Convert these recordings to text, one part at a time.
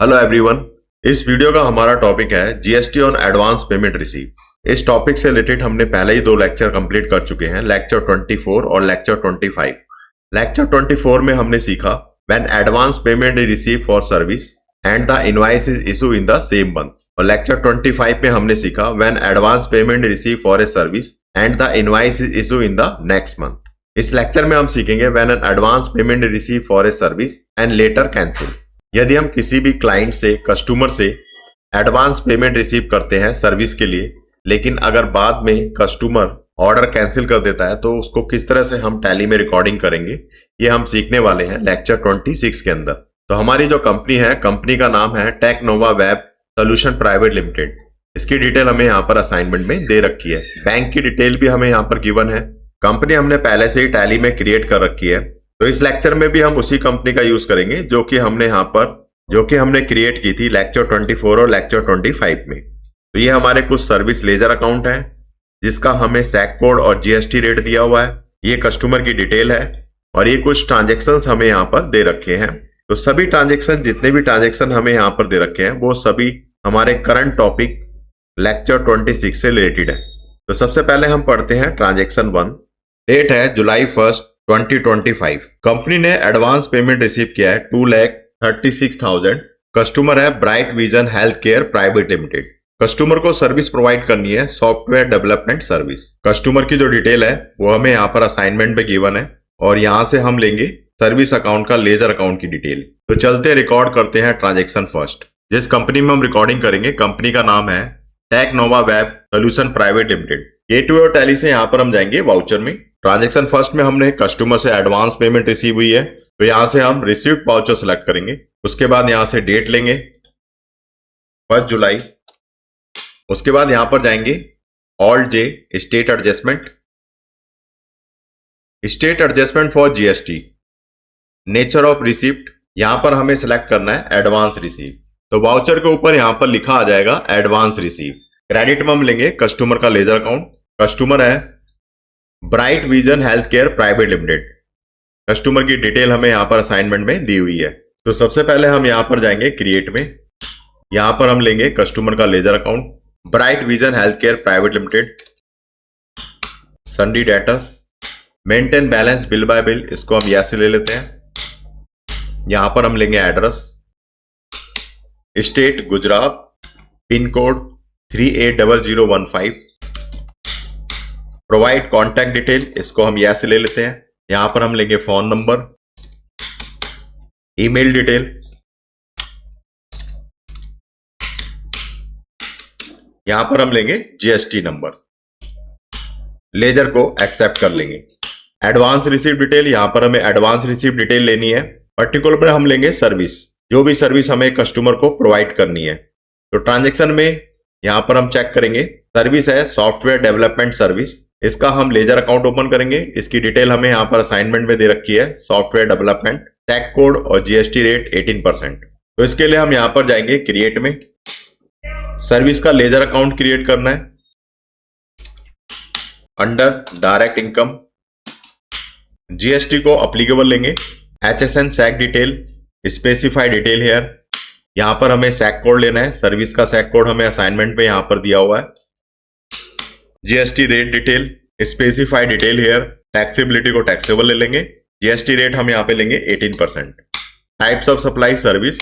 Hello everyone. इस video का हमारा टॉपिक है GST on advance payment receive. इस टॉपिक से रिलेटेड हमने पहले ही 2 लेक्चर कंप्लीट कर चुके हैं, लेक्चर 24 और लेक्चर 25। लेक्चर 24 में हमने सीखा when advance payment is receive for service and the invoice is issue in the same month, और लेक्चर 25 में हमने सीखा when advance payment receive for a service and the invoice is issue in the next month. इस lecture में हम सीखेंगे when an advance payment receive for a service and later cancel. यदि हम किसी भी क्लाइंट से, कस्टमर से एडवांस पेमेंट रिसीव करते हैं सर्विस के लिए, लेकिन अगर बाद में कस्टमर ऑर्डर कैंसिल कर देता है तो उसको किस तरह से हम टैली में रिकॉर्डिंग करेंगे, ये हम सीखने वाले हैं लेक्चर 26 के अंदर। तो हमारी जो कंपनी है, कंपनी का नाम है Technova web solution private limited. इसकी डिटेल हमें यहाँ पर असाइनमेंट में दे रखी है। बैंक की डिटेल भी हमें यहाँ पर गिवन है। कंपनी हमने पहले से ही टैली में क्रिएट कर रखी है, तो इस लेक्चर में भी हम उसी कंपनी का यूज करेंगे जो कि हमने क्रिएट की थी लेक्चर 24 और लेक्चर 25 में। तो ये हमारे कुछ सर्विस लेजर अकाउंट है जिसका हमें सैक कोड और जीएसटी रेट दिया हुआ है। ये कस्टमर की डिटेल है और ये कुछ ट्रांजेक्शन्स हमें यहाँ पर दे रखे हैं। तो सभी ट्रांजेक्शन, जितने भी ट्रांजेक्शन हमें यहाँ पर दे रखे हैं, वो सभी हमारे करंट टॉपिक लेक्चर 26 से रिलेटेड है। तो सबसे पहले हम पढ़ते हैं ट्रांजेक्शन 1। डेट है जुलाई 1, 2025। कंपनी ने एडवांस पेमेंट रिसीव किया है 2,36,000। कस्टमर है bright vision health care private limited. Customer को सर्विस प्रोवाइड करनी है सॉफ्टवेयर डेवलपमेंट सर्विस। कस्टमर की जो डिटेल है वो हमें यहाँ पर असाइनमेंट में गिवन है और यहाँ से हम लेंगे सर्विस अकाउंट का लेजर अकाउंट की डिटेल। तो चलते रिकॉर्ड करते हैं ट्रांजेक्शन फर्स्ट। जिस कंपनी में हम रिकॉर्डिंग करेंगे, कंपनी का नाम है Technova web solution private limited. Gateway और टैली से यहाँ पर हम जाएंगे वाउचर में। ट्रांजेक्शन फर्स्ट में हमने कस्टमर से एडवांस पेमेंट रिसीव हुई है, तो यहां से हम रिसीव्ड वाउचर सेलेक्ट करेंगे। उसके बाद यहां से डेट लेंगे 1 जुलाई। उसके बाद यहां पर जाएंगे alt J state adjustment, state adjustment for GST. Nature of receipt, यहां पर हमें सिलेक्ट करना है एडवांस रिसीव। तो वाउचर के ऊपर यहां पर लिखा आ जाएगा एडवांस रिसीव। क्रेडिट में हम लेंगे कस्टमर का लेजर अकाउंट। कस्टमर है bright vision health care private limited. Customer की डिटेल हमें यहां पर असाइनमेंट में दी हुई है। तो सबसे पहले हम यहां पर जाएंगे क्रिएट में। यहां पर हम लेंगे कस्टमर का ledger account bright vision health care private limited. सन्डी debtors, maintain balance bill bye bill, इसको हम यस ले लेते हैं। यहां पर हम लेंगे address, state Gujarat, pin code 380015। Provide contact detail, इसको हम यस ले लेते हैं। यहां पर हम लेंगे फोन नंबर, ईमेल डिटेल, यहां पर हम लेंगे जीएसटी नंबर। लेजर को एक्सेप्ट कर लेंगे। एडवांस रिसीव डिटेल, यहां पर हमें एडवांस रिसीव डिटेल लेनी है। पर्टिकुलर पर हम लेंगे सर्विस, जो भी सर्विस हमें कस्टमर को प्रोवाइड करनी है। तो ट्रांजेक्शन में यहां पर हम चेक करेंगे, सर्विस है सॉफ्टवेयर डेवलपमेंट सर्विस। इसका हम लेजर अकाउंट ओपन करेंगे। इसकी डिटेल हमें यहाँ पर असाइनमेंट में दे रखी है, सॉफ्टवेयर डेवलपमेंट, टैग कोड और जीएसटी रेट 18%। तो इसके लिए हम यहाँ पर जाएंगे क्रिएट में। सर्विस का लेजर अकाउंट क्रिएट करना है। अंडर डायरेक्ट इनकम जीएसटी को अप्लीकेबल लेंगे। HSN SAC detail, specify detail here. यहाँ पर हमें सैक कोड लेना है। सर्विस का सैक कोड हमें असाइनमेंट पे यहाँ पर दिया हुआ है। GST rate detail, specify detail here. Taxability को टैक्सेबल ले लेंगे। जीएसटी रेट हम यहाँ पे लेंगे 18%। Types of supply service,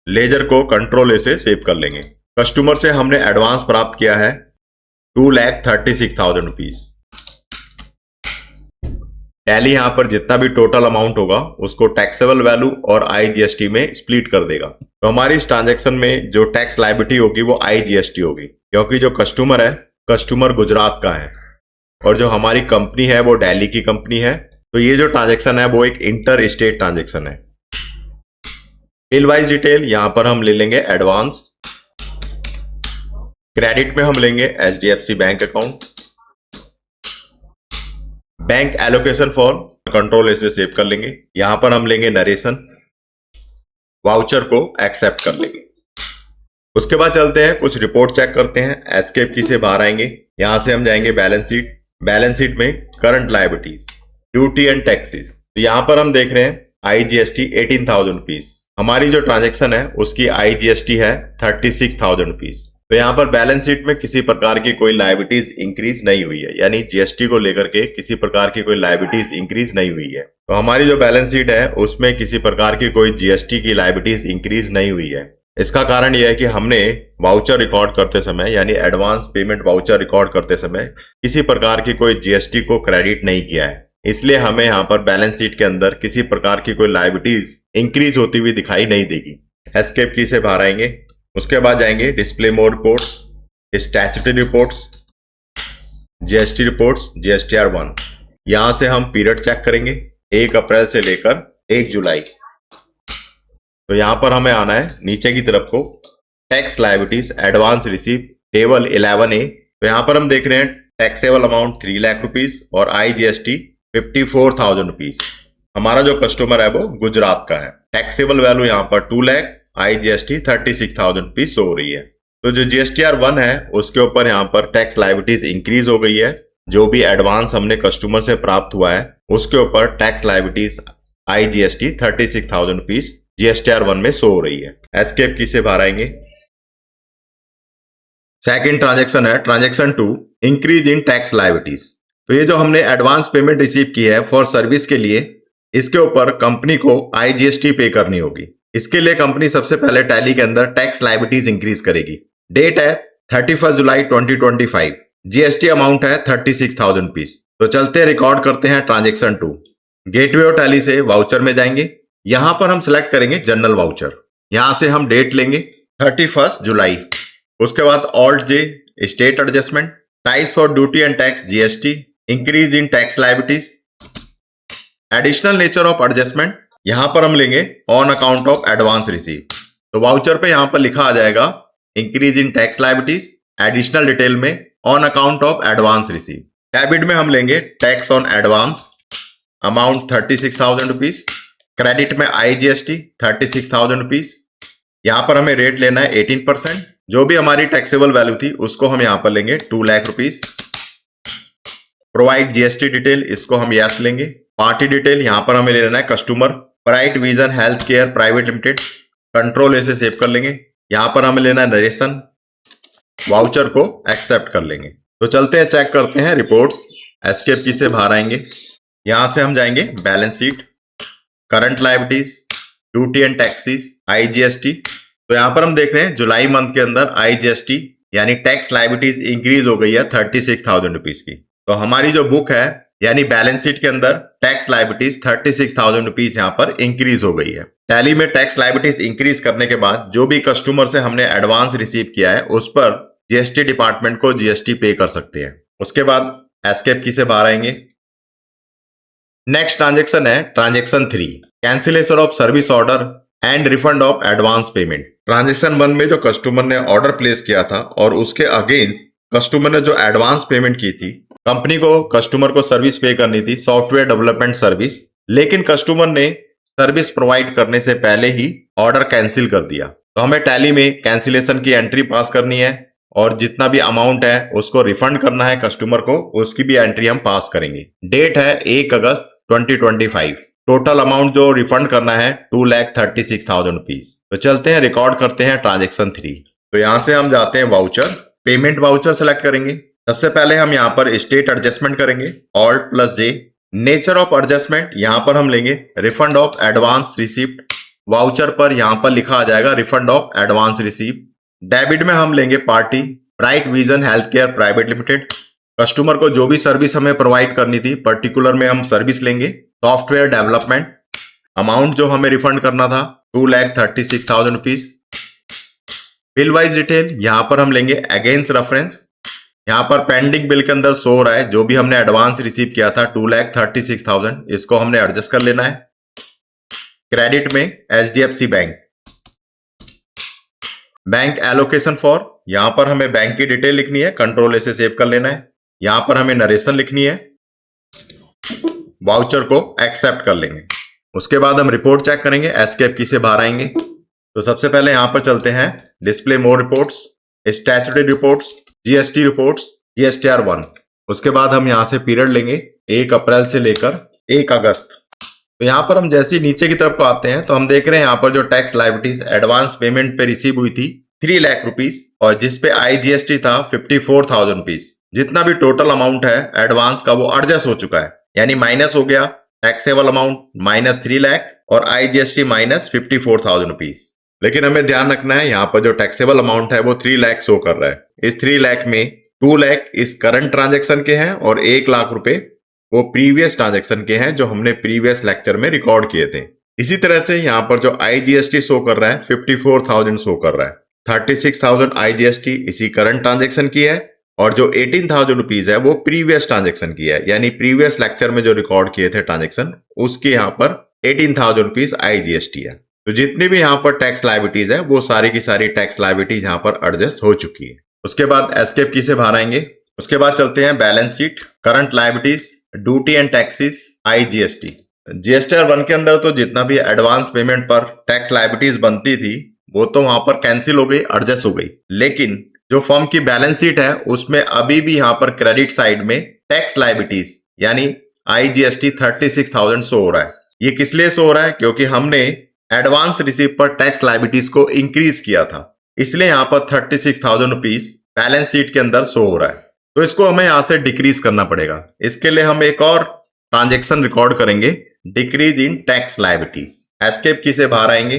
ledger को कंट्रोल ए से सेव कर लेंगे। कस्टमर से हमने एडवांस प्राप्त किया है 2,36,000 रुपीज। टैली यहाँ पर जितना भी टोटल अमाउंट होगा उसको टैक्सेबल वैल्यू और आईजीएसटी में स्प्लिट कर देगा। तो हमारी इस ट्रांजेक्शन में जो टैक्स लायबिलिटी होगी वो आईजीएसटी होगी, क्योंकि जो कस्टमर है, कस्टमर गुजरात का है और जो हमारी कंपनी है वो दिल्ली की कंपनी है। तो ये जो ट्रांजेक्शन है वो एक इंटर स्टेट ट्रांजेक्शन है। बिल वाइज डिटेल, यहां पर हम ले लेंगे एडवांस। क्रेडिट में हम लेंगे HDFC bank account. Bank allocation for control ऐसे सेव कर लेंगे। यहां पर हम लेंगे नरेशन। वाउचर को एक्सेप्ट कर लेंगे। उसके बाद चलते हैं कुछ रिपोर्ट चेक करते हैं। एस्केप की से बाहर आएंगे। यहां से हम जाएंगे बैलेंस शीट। बैलेंस शीट में current liabilities, duty and taxes. तो यहां पर हम देख रहे हैं आईजीएसटी 18,000 रुपीज। हमारी जो ट्रांजैक्शन है उसकी IGST है 36,000 रुपीज। तो यहाँ पर बैलेंस शीट में किसी प्रकार की कोई लायबिलिटीज इंक्रीज नहीं हुई है, यानी GST को लेकर के किसी प्रकार की कोई लायबिलिटीज इंक्रीज नहीं हुई है। तो हमारी जो बैलेंस शीट है उसमें किसी प्रकार की कोई GST की लायबिलिटीज इंक्रीज नहीं हुई है। इसका कारण यह है कि हमने वाउचर रिकॉर्ड करते समय, यानी एडवांस पेमेंट वाउचर रिकॉर्ड करते समय किसी प्रकार की कोई GST को क्रेडिट नहीं किया है, इसलिए हमें यहाँ पर बैलेंस शीट के अंदर किसी प्रकार की कोई लायबिलिटीज इंक्रीज होती हुई दिखाई नहीं देगी। एस्केप की से बाहर आएंगे, उसके बाद जाएंगे display more reports, statutory reports, GST reports, GSTR1। यहां से हम पीरियड चेक करेंगे 1 अप्रैल से लेकर 1 जुलाई। तो यहां पर हमें आना है नीचे की तरफ को, tax liabilities advance receive table 11A। तो यहां पर हम देख रहे हैं टैक्सेबल अमाउंट 3 लाख रुपीज और IGST 54,000 रुपीज। हमारा जो कस्टमर है वो गुजरात का है। टैक्सेबल वैल्यू यहाँ पर 2 लाख, IGST 36,000 रुपीज हो रही है। तो जो GSTR1 है उसके ऊपर यहाँ पर टैक्स लायबिलिटीज इंक्रीज हो गई है। जो भी एडवांस हमने कस्टमर से प्राप्त हुआ है उसके ऊपर tax liabilities IGST 36,000 rupees GSTR1 में शो हो रही है। एस्केप की से बाहर आएंगे। सेकेंड ट्रांजेक्शन है transaction 2, increase in tax liabilities. तो ये जो हमने एडवांस पेमेंट रिसीव की है फॉर सर्विस के लिए, इसके ऊपर कंपनी को IGST पे करनी होगी। इसके लिए कंपनी सबसे पहले टैली के अंदर टैक्स लायबिलिटीज इंक्रीज करेगी। डेट है 31 जुलाई 2025। GST अमाउंट है 36,000 रुपीज। तो चलते हैं रिकॉर्ड करते हैं ट्रांजेक्शन 2। गेटवे और टैली से वाउचर में जाएंगे, यहां पर हम सिलेक्ट करेंगे जनरल वाउचर। यहां से हम डेट लेंगे 31 जुलाई। उसके बाद alt J stat adjustment, types for duty and tax GST, increase in tax liabilities, additional nature of adjustment. यहां पर हम लेंगे on account of advance receive. तो वाउचर पे यहां पर लिखा आ जाएगा increase in tax liabilities, additional detail में on account of advance receive. Debit में हम लेंगे tax on advance amount 36,000 rupees, credit में IGST 36,000 रुपीज। यहां पर हमें रेट लेना है 18%। जो भी हमारी टैक्सेबल वैल्यू थी उसको हम यहां पर लेंगे 2 lakh rupees. Provide GST detail, इसको हम यस लेंगे। पार्टी डिटेल यहां पर हमें लेना है customer, bright vision health care private limited, control ऐसे सेव कर लेंगे। यहां पर हमें लेना है नरेशन, वाउचर को एक्सेप्ट कर लेंगे। तो चलते हैं चेक करते हैं रिपोर्ट्स। एस्केप की से बाहर आएंगे, यहां से हम जाएंगे balance sheet, current liabilities, duty and taxes, IGST। तो यहां पर हम देख रहे हैं जुलाई मंथ के अंदर IGST यानी टैक्स लायबिलिटीज इंक्रीज हो गई है 36,000 रुपीज की। तो हमारी जो बुक है यानी बैलेंस शीट के अंदर टैक्स लायबिलिटीज 36,000 रुपीज यहाँ पर इंक्रीज हो गई है। टैली में टैक्स लायबिलिटीज इंक्रीज करने के बाद जो भी कस्टमर से हमने एडवांस रिसीव किया है उस पर GST डिपार्टमेंट को GST पे कर सकते हैं। उसके बाद एस्केप की से बाहर आएंगे। नेक्स्ट ट्रांजेक्शन है transaction 3, cancellation of service order and refund of advance payment. Transaction 1 में जो कस्टमर ने ऑर्डर प्लेस किया था और उसके अगेंस्ट कस्टमर ने जो एडवांस पेमेंट की थी, कंपनी को कस्टमर को सर्विस पे करनी थी सॉफ्टवेयर डेवलपमेंट सर्विस, लेकिन कस्टमर ने सर्विस प्रोवाइड करने से पहले ही ऑर्डर कैंसिल कर दिया। तो हमें टैली में कैंसिलेशन की एंट्री पास करनी है और जितना भी अमाउंट है उसको रिफंड करना है कस्टमर को, उसकी भी एंट्री हम पास करेंगे। डेट है 1 अगस्त 2025। टोटल अमाउंट जो रिफंड करना है 2,36,000 रुपीज। तो चलते हैं रिकॉर्ड करते हैं ट्रांजेक्शन 3। तो यहां से हम जाते हैं वाउचर, पेमेंट वाउचर सेलेक्ट करेंगे। सबसे पहले हम यहाँ पर स्टेट एडजस्टमेंट करेंगे, Alt+J। नेचर ऑफ एडजस्टमेंट यहाँ पर हम लेंगे refund of advance receipt. Voucher पर यहाँ पर लिखा आ जाएगा refund of advance receipt. Debit में हम लेंगे party bright vision health care private limited. Customer को जो भी सर्विस हमें प्रोवाइड करनी थी पर्टिकुलर में हम सर्विस लेंगे सॉफ्टवेयर डेवलपमेंट। अमाउंट जो हमें रिफंड करना था 2,36,000 रुपीज। बिल वाइज डिटेल यहाँ पर हम लेंगे अगेंस्ट रेफरेंस। यहाँ पर पेंडिंग बिल के अंदर शो हो रहा है जो भी हमने एडवांस रिसीव किया था 2,36,000, इसको हमने एडजस्ट कर लेना है। क्रेडिट में HDFC bank. Bank allocation for, यहाँ पर हमें बैंक की डिटेल लिखनी है, कंट्रोल ऐसे सेव कर लेना है। यहाँ पर हमें नरेशन लिखनी है, वाउचर को एक्सेप्ट कर लेंगे। उसके बाद हम रिपोर्ट चेक करेंगे, एस्केप की से बाहर आएंगे। तो सबसे पहले यहाँ पर चलते हैं display more reports, statutory reports, GST reports, GSTR1। उसके बाद हम यहां से पीरियड लेंगे 1 अप्रैल से लेकर 1 अगस्त। तो यहाँ पर हम जैसे ही नीचे की तरफ को आते हैं तो हम देख रहे हैं यहाँ पर जो टैक्स लायबिलिटीज एडवांस पेमेंट पे रिसीव हुई थी 3 लाख रुपीस और जिसपे IGST था 54,000 रुपीस। जितना भी टोटल अमाउंट है एडवांस का वो एडजस्ट हो चुका है, यानी माइनस हो गया टैक्सेबल अमाउंट -3 लाख और IGST -54,000 रुपीस। लेकिन हमें ध्यान रखना है यहाँ पर जो टैक्सेबल अमाउंट है वो 3 लाख शो कर रहा है। इस 3 लाख में 2 लाख इस करंट ट्रांजेक्शन के हैं और 1 लाख रुपए वो प्रीवियस ट्रांजेक्शन के हैं जो हमने प्रीवियस लेक्चर में रिकॉर्ड किए थे। इसी तरह से यहाँ पर जो IGST शो कर रहा है 54,000 शो कर रहा है। 36,000 IGST इसी करंट ट्रांजेक्शन की है और जो 18,000 रुपीज है वो प्रीवियस ट्रांजेक्शन की है, यानी प्रीवियस लेक्चर में जो रिकॉर्ड किए थे ट्रांजेक्शन उसके यहाँ पर 18,000 रुपीज IGST है। तो जितनी भी यहाँ पर टैक्स लायबिलिटीज है वो सारी की सारी टैक्स लायबिलिटीज यहाँ पर एडजस्ट हो चुकी है। उसके बाद एस्केप की से बाहर आएंगे। उसके बाद चलते हैं balance sheet, current liabilities, duty and taxes, IGST। GSTR 1 के अंदर तो जितना भी एडवांस पेमेंट पर टैक्स लायबिलिटीज बनती थी वो तो वहां पर कैंसिल हो गई, एडजस्ट हो गई। लेकिन जो फर्म की बैलेंस शीट है उसमें अभी भी यहाँ पर क्रेडिट साइड में टैक्स लायबिलिटीज यानी IGST 36,000 शो हो रहा है। ये किस लिए शो हो रहा है? क्योंकि हमने एडवांस रिसीव पर टैक्स लायबिलिटीज को इंक्रीज किया था, इसलिए यहाँ पर 36,000 रुपीज बैलेंस शीट के अंदर शो हो रहा है। तो इसको हमें यहां से डिक्रीज करना पड़ेगा। इसके लिए हम एक और ट्रांजेक्शन रिकॉर्ड करेंगे, decrease in tax liabilities. Escape key से बाहर आएंगे।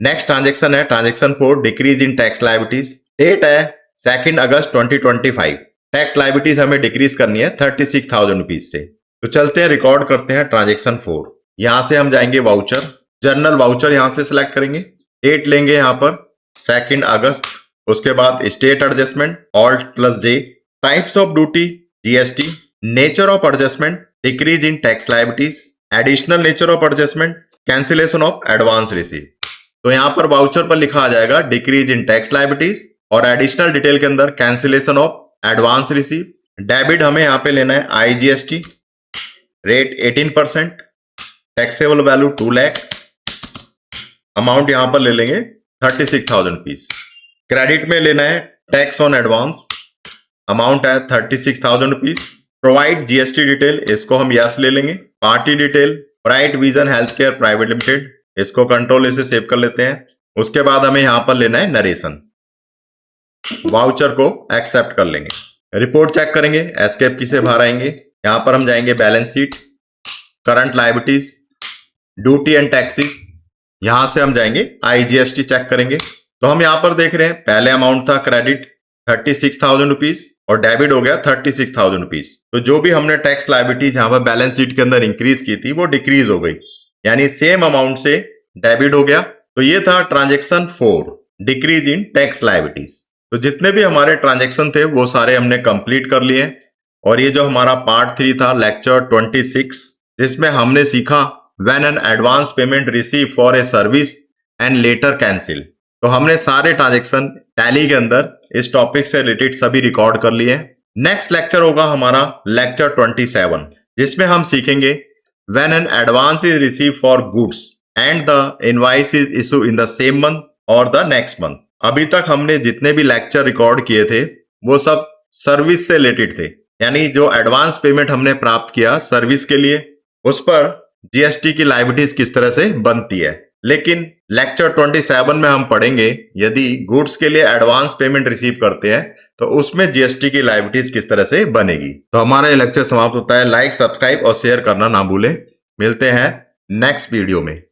नेक्स्ट ट्रांजेक्शन है transaction 4, decrease in tax liabilities. Date है 2 अगस्त 2025। टैक्स लायबिलिटीज हमें डिक्रीज करनी है 36,000 रुपीज से। तो चलते हैं, रिकॉर्ड करते हैं ट्रांजेक्शन 4। यहां से हम जाएंगे वाउचर, जनरल वाउचर यहां से सिलेक्ट करेंगे। डेट लेंगे यहां पर 2 अगस्त। उसके बाद state adjustment Alt+J, types of duty GST, nature of adjustment decrease in tax liabilities, additional nature of adjustment cancellation of advance receive. तो यहां पर वाउचर पर लिखा आ जाएगा डिक्रीज इन टैक्स लायबिलिटीज और एडिशनल डिटेल के अंदर cancellation of advance receive. Debit हमें यहां पे लेना है IGST, rate 18%, taxable value 2 lakh, amount यहां पर ले लेंगे 36,000 रुपीज। क्रेडिट में लेना है टैक्स ऑन एडवांस, अमाउंट है 36,000 रुपीज। प्रोवाइड GST डिटेल, इसको हम यस ले लेंगे। Party detail bright vision health care private limited, इसको कंट्रोल इसे सेव कर लेते हैं। उसके बाद हमें यहां पर लेना है नरेशन, वाउचर को एक्सेप्ट कर लेंगे। रिपोर्ट चेक करेंगे, एस्केप की से बाहर आएंगे। यहां पर हम जाएंगे balance sheet, current liabilities, duty and taxes. यहां से हम जाएंगे IGST चेक करेंगे। तो हम यहां पर देख रहे हैं पहले अमाउंट था क्रेडिट 36,000 रुपीज और डेबिट हो गया 36,000 रुपीज। तो जो भी हमने टैक्स लायबिलिटीज यहां पर बैलेंस शीट के अंदर इंक्रीज की थी वो डिक्रीज हो गई, यानी सेम अमाउंट से डेबिट हो गया। तो ये था transaction 4, decrease in tax liabilities. तो जितने भी हमारे ट्रांजेक्शन थे वो सारे हमने कंप्लीट कर लिए और ये जो हमारा पार्ट 3 था लेक्चर 26, जिसमें हमने सीखा when an advance payment receive for a service and later cancel. तो हमने सारे ट्रांजेक्शन टैली के अंदर इस टॉपिक से रिलेटेड सभी रिकॉर्ड कर लिए हैं। नेक्स्ट लेक्चर होगा हमारा लेक्चर 27, जिसमें हम सीखेंगे when an advance is receive for goods and the invoice is issue in the same month और द नेक्स्ट मंथ। अभी तक हमने जितने भी लेक्चर रिकॉर्ड किए थे वो सब सर्विस से रिलेटेड थे, यानी जो एडवांस पेमेंट हमने प्राप्त किया सर्विस के लिए उस पर GST की लायबिलिटीज किस तरह से बनती है। लेकिन लेक्चर 27 में हम पढ़ेंगे यदि गुड्स के लिए एडवांस पेमेंट रिसीव करते हैं तो उसमें GST की लायबिलिटीज किस तरह से बनेगी। तो हमारा ये लेक्चर समाप्त होता है। लाइक, सब्सक्राइब और शेयर करना ना भूलें। मिलते हैं नेक्स्ट वीडियो में।